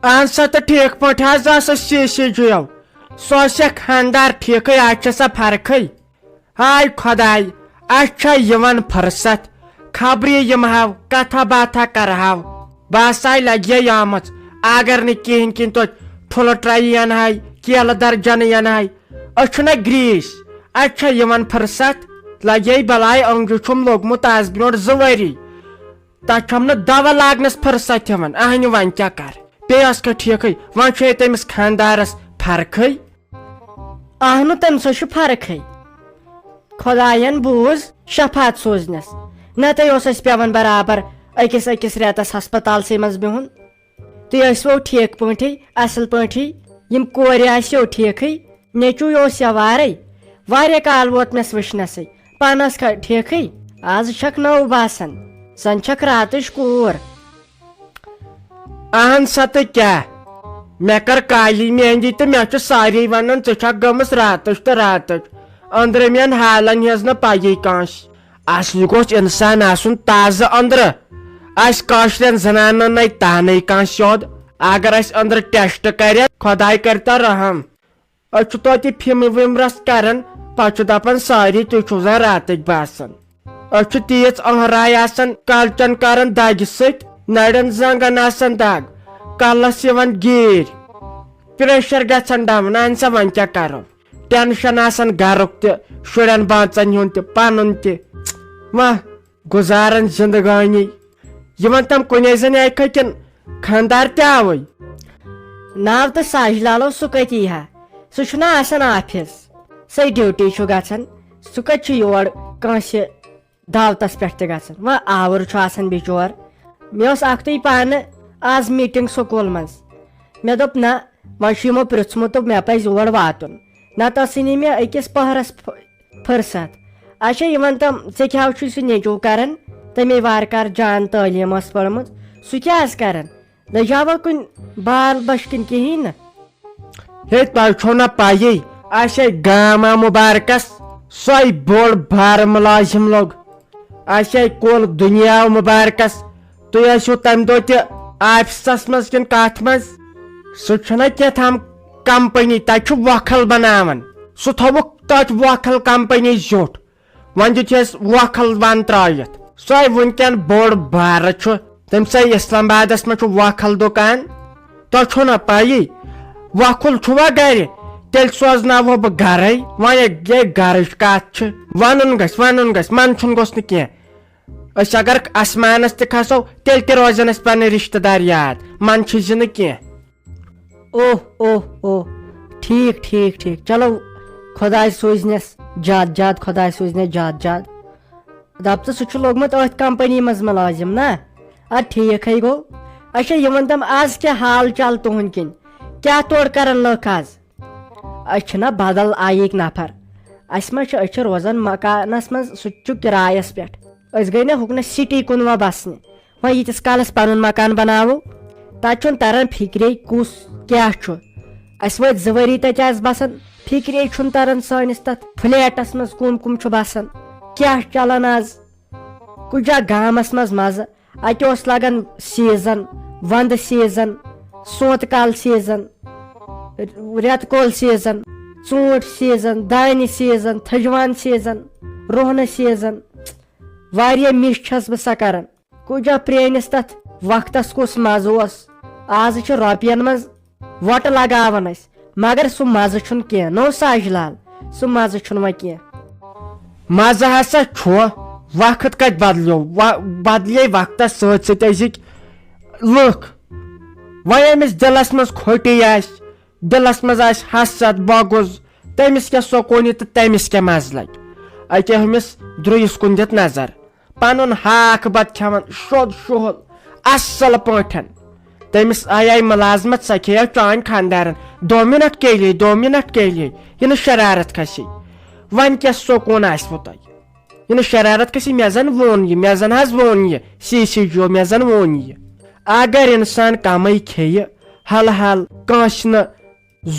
اہن سا تو ٹھیک پٲٹھۍ حظ ٲسٕس سی جیو سۄ ٲس یا خاندار ٹھیکٕے آز چھِ سا فرقٕے ہاے خۄداے اَسہِ چھا یِوان فرست خبرِ یِمہو کتھا باتھا کرہو بہٕ ہسا لگے آمٕژ اگر نہٕ کہیٖنۍ کِنۍ توتہِ ٹھُلہٕ ٹرٛایہِ انہاے کیلہٕ درجن انہاے أسۍ چھِنہ گریٖس اَسہِ چھا یِوان فرست لگے بلاے أنٛگجہِ چھُم لوٚگمُت آز برونٛٹھ 2 ؤری تتھ چھُم نہٕ دوا لاگنس فرست یِوان اہنہِ وۄنۍ کیٛاہ کر بیٚیہِ ٲس کھا ٹھیکٕے وۄنۍ چھُ تٔمِس خاندارس فرقٕے اہنو تمہِ سۭتۍ چھُ فرقٕے خۄداین بوٗز شفات سوزنس نتہٕ اوس اسہِ پیوان برابر أکِس رٮ۪تس ہسپتالسٕے منٛز بِہُن تُہۍ ٲسوٕ ٹھیٖک پٲٹھی اصل پٲٹھی یِم کورِ آسیو ٹھیکٕے نیٚچوٗ اوس یوارے واریاہ کال ووت مےٚ وٕچھنسٕے پانہٕ ٲس کھا ٹھیکٕے آز چھکھ نٔو باسان زن چھکھ راتٕچ کوٗر اہن سا تہٕ کیٛاہ مےٚ کٔر کالی مہندی تہٕ مےٚ چھُ سارے ونان ژٕ چھکھ گٔمٕژ راتٕچ أنٛدرِمٮ۪ن حالن ہٕنٛز نہٕ پَیی کٲنٛسہِ اصلہِ گوٚژھ انسان آسُن تازٕ أنٛدرٕ اسہِ کٲشرٮ۪ن زنانن نَے تانے کانٛہہ سیوٚد اگر اسہِ أنٛدرٕ ٹیسٹ کرِ خۄداے کرتا رحم أسۍ چھِ توتہِ فِمہٕ وِمرس کران پتہٕ چھُ دپان ساری تُہۍ چھِو زن راتٕکۍ باسان أسۍ چھِ تیٖژ أنٛہراے آسان کالچن کران دگہِ سۭتۍ نرٮ۪ن زنٛگن آسان دگ کلس یِوان گیٖرۍ پریشر گژھان ڈاوُن اہن سا وۄنۍ کیٛاہ کرو ٹینشن آسان گرُک تہِ شُرٮ۪ن بانژن ہُنٛد تہِ پنُن تہِ وۄنۍ گُزاران زندگٲنی یِمن تِم کُنے زٔنۍ آیکھا کِنہٕ خاندار تہِ آوٕے ناو تہٕ ساجہِ لالو سُہ کتہِ یی ہا سُہ چھُنہ آسان آفِس سُے ڈیوٹی چھُ گژھان سُہ کتہِ چھُ یور کٲنٛسہِ دعوتس پٮ۪ٹھ تہِ گژھان وۄنۍ آوُر چھُ آسان بِچور مےٚ اوس اکھتُے پانہٕ آز میٖٹنگ سکوٗل منٛز مےٚ دوٚپ نہ وۄنۍ چھُ یِمو پرٛژھمُت تہٕ مےٚ پزِ اور واتُن نتہٕ ٲسٕے نہٕ مےٚ أکِس پٔہرس فرست اچھا یِمن تِم ژےٚ کیٛاہ چھُے سُہ نیٚچوٗ کران تٔمے وارٕ کار جان تعلیٖم ٲس پٔرمٕژ سُہ کیٛاہ آسہِ کران لٔجاوا کُنہِ بال بچ کِنہٕ کِہینۍ نہٕ ہے تۄہہِ چھو نہ پَیی اَسے گاما مُبارکس سۄے بوٚڑ بارٕ مُلازِم لوٚگ اَسے کُل دُنیا مُبارکس تُہۍ ٲسِو تمہِ دۄہ تہِ آفسس منٛز کِنہٕ کتھ منٛز سُہ چھُنہ کیٛاتھام کمپنی تتہِ چھُ وۄکھل بناوان سُہ تھوٚوُکھ تتھ وۄکھل کمپنی زیوٗٹھ وۄنۍ دِتہس وۄکھل ون ترٲیِتھ سۄے وُنکٮ۪ن بوٚڑ بارٕ چھُ تٔمۍ سٕے اسلام آبادس منٛز چھُ وۄکھل دُکان تۄہہِ چھو نہ پَیی وۄکھُل چھُوا گرِ تیٚلہِ سوزناوہو بہٕ گرے وۄنۍ گٔے گرٕچ کتھ چھِ ونُن گژھِ منٛدچھُن گوٚژھ نہٕ کینٛہہ أسۍ اگر آسمانس تہِ کھسو تیٚلہِ تہِ روزن اسہِ پنٕنۍ رشتہٕ دار یاد منٛدچھِ نہٕ کینٛہہ اوہ اوہ اوہ ٹھیٖک ٹھیٖک ٹھیٖک چلو خۄداے سوٗزنٮ۪س زیادٕ خۄداے سوٗزنٮ۪س زیادٕ دپ ژٕ سُہ چھُ لوٚگمُت أتھۍ کمپنی منٛز مُلٲزِم نا ادٕ ٹھیٖکھٕے گوٚو اچھا یہِ ؤنۍ تَم آز کیٛاہ حال چال تُہنٛدۍ کِنۍ کیٛاہ تورٕ کران لُکھ آز أسۍ چھِنہ بدل آیِکۍ نفر اسہِ ما چھِ أسۍ چھِ روزان مکانس منٛز سُہ تہِ چھُ کِرایس پٮ۪ٹھ أسۍ گٔے نہ ہُکنہ سٹی کُن وۄنۍ بسنہِ وۄنۍ ییٖتِس کالس پنُن مکان بناوو تتہِ چھُنہٕ تران فِکرے کُس کیٛاہ چھُ اسہِ وٲتۍ 2 ؤری تتہِ آز بسان فِکرے چھُنہٕ تران سٲنِس تتھ فلیٹس منٛز کُم چھُ بسان کیٛاہ چلان آز کُجا گامس منٛز مزٕ اتہِ اوس لگان سیٖزن ونٛدٕ سیٖزن سونتہٕ کال سیٖزن رٮ۪تہٕ کول سیٖزن ژوٗنٛٹھۍ سیٖزن دانہِ سیٖزن تھجوان سیٖزن رۄہنہٕ سیٖزن واریاہ مِس چھس بہٕ سۄ کران کُجا پرٲنِس تتھ وقتس کُس مزٕ اوس آز چھِ رۄپین منٛز وۄٹہٕ لگاوان أسۍ مگر سُہ مزٕ چھُنہٕ کینٛہہ نو ساجہِ لال سُہ مزٕ چھُنہٕ وۄنۍ کینٛہہ مزٕ ہسا چھُ وقت کتہِ بدلیو بدلے وقتس سۭتۍ سۭتۍ أزِکۍ لُکھ وۄنۍ أمِس دِلس منٛز کھوٚٹی آسہِ دِلس منٛز آسہِ حسد بۄغُز تٔمِس کیٛاہ سکوٗنی تہٕ تٔمِس کیٛاہ مزٕ لگہِ اکہِ أمِس درٛویِس کُن دِتھ نظر پنُن ہاکھ بتہٕ کھٮ۪وان شوٚد شُہُل اصل پٲٹھۍ تٔمِس آیے مُلازمت سۄ کھیٚیو چٲنۍ خاندارن 2 منٹ کے لیے یہِ نہٕ شرارت کھسی وۄنۍ کیٛاہ سکوٗن آسوٕ تۄہہِ یہِ نہٕ شرارت کھسی مےٚ زن ووٚن یہِ مےٚ زن حظ ووٚن یہِ سی جو مےٚ زن ووٚن یہِ اگر انسان کمٕے کھیٚیہِ حل کٲنٛسہِ نہٕ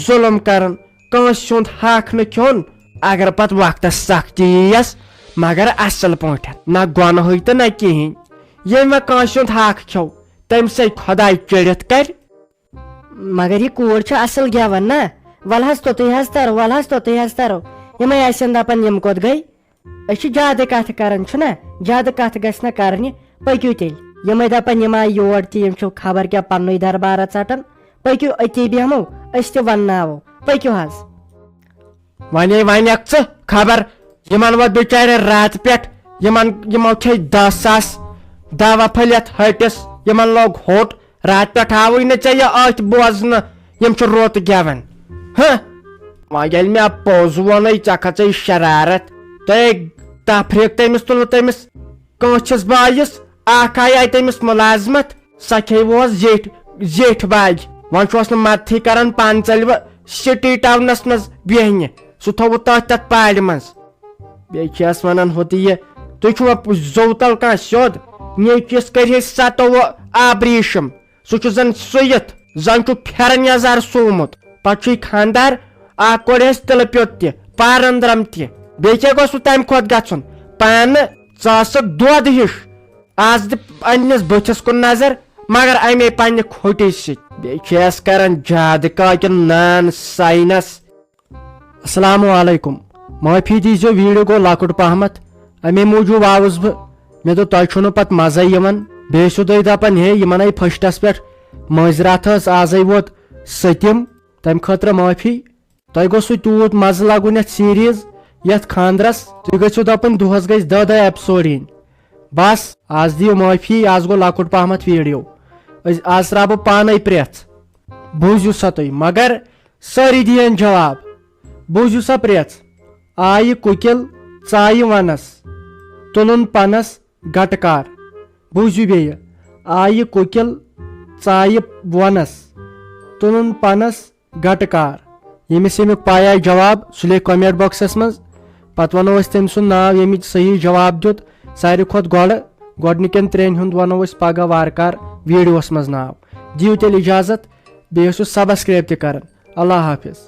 ظُلم کران کٲنٛسہِ ہُنٛد حق نہٕ کھیوٚن اگر پتہٕ وقتس سختی یِیَس مگر اصل پٲٹھۍ نہ گۄنہٕے تہٕ نہ کہیٖنۍ ییٚمہِ وۄنۍ کٲنٛسہِ ہُنٛد حق کھیوٚو تٔمۍ سٕے خۄداے چٔڑِتھ کرِ مگر یہ کوٗر چھِ اصل گٮ۪وان نا ول حظ توٚتُے حظ ترو ول حظ توٚتُے حظ ترو یِمے آسن دپان یِم کوٚت گٔے أسۍ چھِ زیادٕ کتھٕ کران چھُنا زیادٕ کتھ گژھِ نہٕ کرنہِ پٔکِو تیٚلہِ یِمے دپان یِم آیہِ یور تہِ یِم چھِ خبر کیٛاہ پننُے دربارا ژٹان پٔکِو أتی بیہمو أسۍ تہِ ونناوو پٔکِو حظ ونے ونیکھ ژٕ خبر یِمن ووت بِچارِ راتہٕ پٮ۪ٹھ یِمو کھے 10,000 دوا پھٔلِتھ ہٹِس یِمن لوگ ہوٚٹ راتہٕ پٮ۪ٹھ آوٕے نہٕ ژےٚ یہِ أتھۍ بوزنہٕ یِم چھِ روٚت گٮ۪وان وۄنۍ ییٚلہِ مےٚ پوٚز ووٚنُے ژےٚ کھژٕے شرارت تۄہہِ تفریٖق تٔمِس تُلوٕ تٔمِس کٲنٛسِس بایِس اکھ آیہِ تٔمِس مُلازمت سۄ کھیٚوس زیٹھۍ باجہِ وۄنۍ چھُس نہٕ مدتھٕے کران پنژلوٕ سٹی ٹاونس منٛز بیہنہِ سُہ تھوٚوُ تتھ پارِ منٛز بیٚیہِ چھس ونان ہُہ تہِ یہِ تُہۍ چھُوا زوتل کانٛہہ سیوٚد نیچوِس کٔرۍ 27 آبریشم سُہ چھُ زن سُوِتھ زن چھُ پھیرن یزار سوٗمُت پتہٕ چھُے خانٛدار اکھ کوٚڑہس تِلہٕ پیوٚت تہِ پارندرم تہِ بیٚیہِ کیٛاہ گوٚژھ تمہِ کھۄتہٕ گژھُن پانہٕ ژٕ آسکھ دۄد ہِش آز دِ پننِس بٕتھِس کُن نظر مگر امے پننہِ کھوٹی سۭتۍ بیٚیہِ چھس کران زیادٕ کاکٮ۪ن نان ساینس السلام علیکم معٲفی دیٖزیو ویٖڈیو گوٚو لۄکُٹ پہمتھ امے موٗجوٗب آوُس بہٕ مےٚ دوٚپ تۄہہِ چھُو نہٕ پتہٕ مزے یِوان بیٚیہِ ٲسِو تُہۍ دپان ہے یِمن آیہِ فٔسٹس پٮ۪ٹھ مٲنٛزراتھ ٲس آزے ووت سٔتِم تمہِ خٲطرٕ معٲفی تۄہہِ گوٚژھوٕ تیوٗت مزٕ لگُن یتھ سیٖریز یتھ خانٛدرس تُہۍ گٔژھِو دپان دۄہس گژھِ 10 ایپسوڈ یِنۍ بس آز دِیِو معٲفی آز گوٚو لۄکُٹ پہمتھ ویٖڈیو آز ترٛاو بہٕ پانے پرٛیژھ بوٗزِو سا تُہۍ مگر سٲری دِیِن جواب بوٗزِو سا پرٛیژھ آیہِ کُکِل ژایہِ ونس تُلُن پنس گٹہٕ کار بوٗزِو بیٚیہِ آیہِ کُکِل ژایہِ ونس تُلُن پنس گٹہٕ کار ییٚمِس ییٚمیُک پاے آسہِ جواب سُہ لیکھِ کومنٹ باکسس منٛز پتہٕ ونو أسۍ تٔمۍ سُنٛد ناو ییٚمِچ صحیح جواب دیُت ساروی کھۄتہٕ گۄڈٕ گۄڈنِکٮ۪ن 3 ہُنٛد ونو أسۍ پگہہ وارٕکار ویٖڈیوس منٛز ناو دِیِو تیٚلہِ اِجازت بیٚیہِ ٲسِو سبسکرایب تہِ کران اللہ حافظ